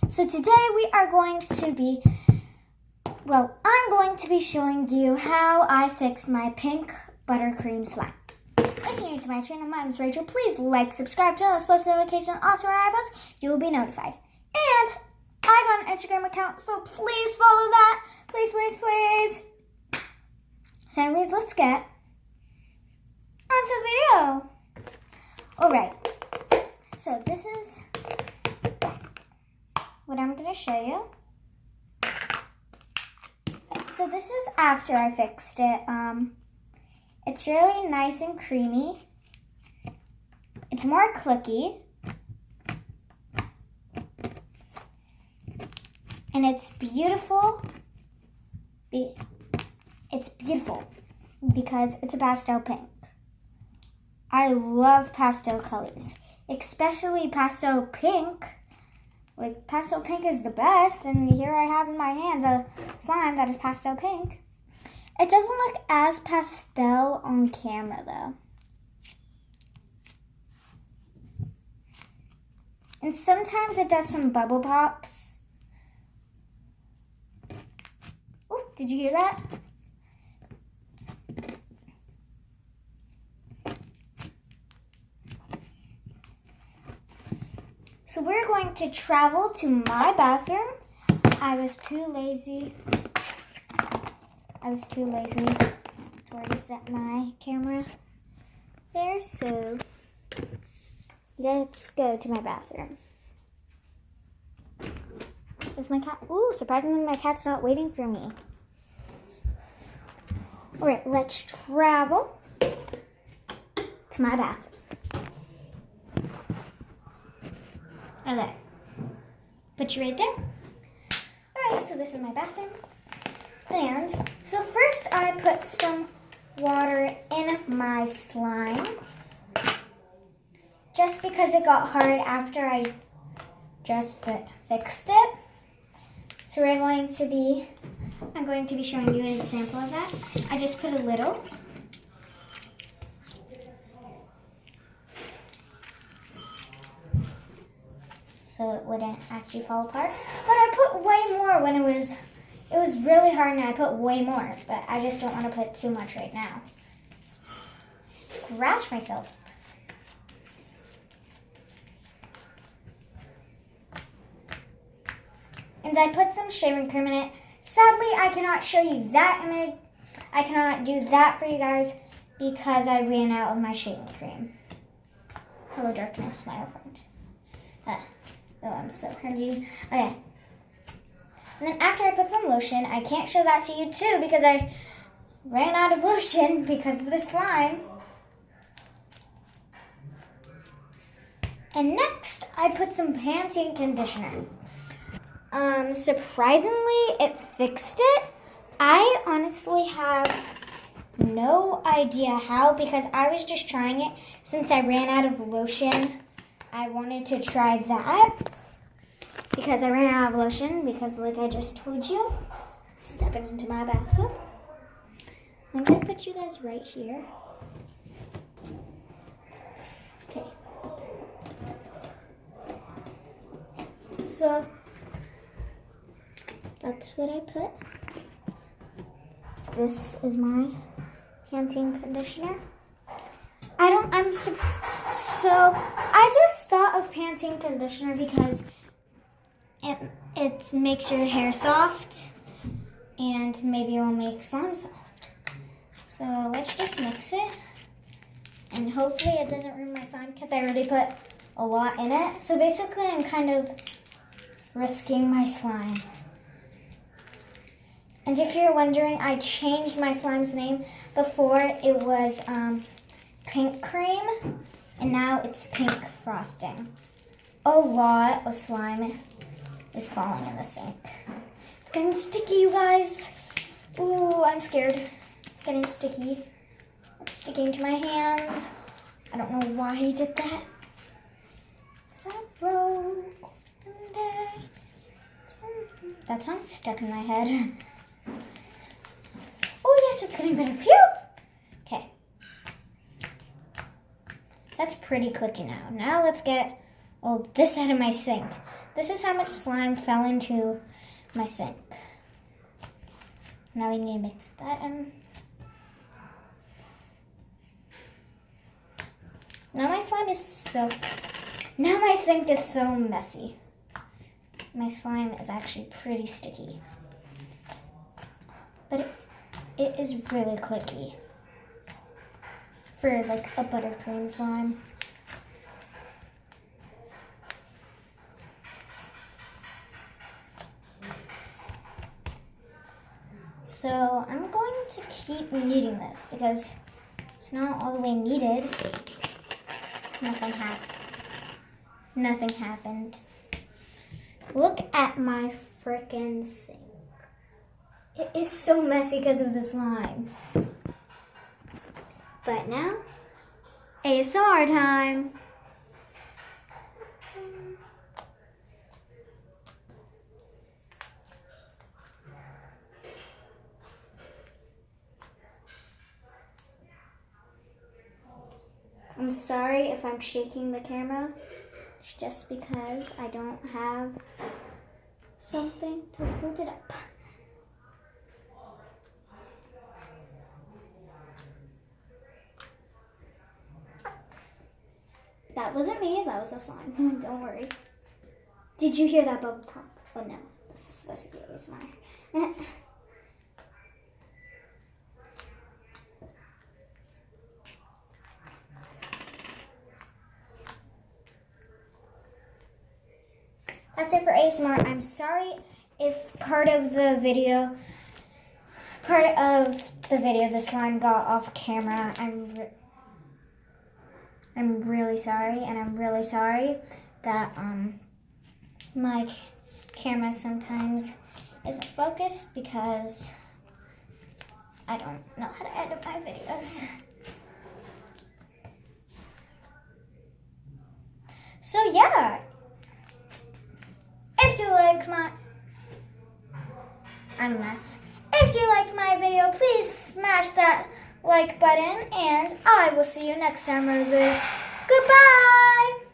So today we are going to be, I'm going to be showing you how I fixed my pink buttercream slime. If you're new to my channel, my name is Rachel. Please like, subscribe, turn on post notifications, and also when I post, you will be notified. And I got an Instagram account, so please follow that. Please, please, please. So anyways, let's get onto the video. Alright, so this is what I'm going to show you. So this is after I fixed it. It's really nice and creamy. It's more clicky. And it's beautiful. It's beautiful because it's a pastel pink. I love pastel colors, especially pastel pink. Like, pastel pink is the best, and here I have in my hands a slime that is pastel pink. It doesn't look as pastel on camera, though. And sometimes it does some bubble pops. Oh, did you hear that? So we're going to travel to my bathroom. I was too lazy to already set my camera there, so let's go to my bathroom. Is my cat? Ooh, surprisingly my cat's not waiting for me. All right, let's travel to my bathroom. Okay, put you right there. All right, so this is my bathroom. And so first I put some water in my slime just because it got hard after I just fixed it. So I'm going to be showing you an example of that. I just put a little. So it wouldn't actually fall apart. But I put way more when it was really hard and I put way more, but I just don't want to put too much right now. I scratched myself. And I put some shaving cream in it. Sadly, I cannot show you that image. I cannot do that for you guys because I ran out of my shaving cream. Hello, darkness, my old friend. Oh, I'm so cringy. Okay. And then after I put some lotion, I can't show that to you too because I ran out of lotion because of the slime. And next, I put some Pantene conditioner. Surprisingly, it fixed it. I honestly have no idea how because I was just trying it since I ran out of lotion. I wanted to try that because I ran out of lotion because like I just told you, stepping into my bathroom. I'm going to put you guys right here. Okay. So that's what I put. This is my Pantene conditioner. I just thought of Pantene conditioner because it makes your hair soft and maybe it will make slime soft. So let's just mix it and hopefully it doesn't ruin my slime because I already put a lot in it. So basically I'm kind of risking my slime. And if you're wondering, I changed my slime's name. Before it was Pink Cream, and now it's Pink Frosting. A lot of slime is falling in the sink. It's getting sticky, you guys. Ooh, I'm scared. It's getting sticky. It's sticking to my hands. I don't know why he did that. 'Cause I broke one day. That song's stuck in my head. Oh yes, it's getting better. Phew! Okay. That's pretty clicky now. Now let's get Oh, this out of my sink. This is how much slime fell into my sink. Now we need to mix that in. Now my sink is so messy. My slime is actually pretty sticky. But it is really clicky for like a buttercream slime. So I'm going to keep kneading this because it's not all the way kneaded. Nothing happened. Look at my frickin' sink. It is so messy because of the slime. But now, ASMR time. I'm sorry if I'm shaking the camera. It's just because I don't have something to hold it up. That wasn't me, that was the slime. Don't worry. Did you hear that bubble pop? Oh no, this is supposed to be ASMR. That's it for ASMR. I'm sorry if part of the video, the slime got off camera. I'm really sorry, and I'm really sorry that my camera sometimes isn't focused because I don't know how to edit my videos. So yeah. If you like my video, please smash that like button, and I will see you next time, Roses. Goodbye!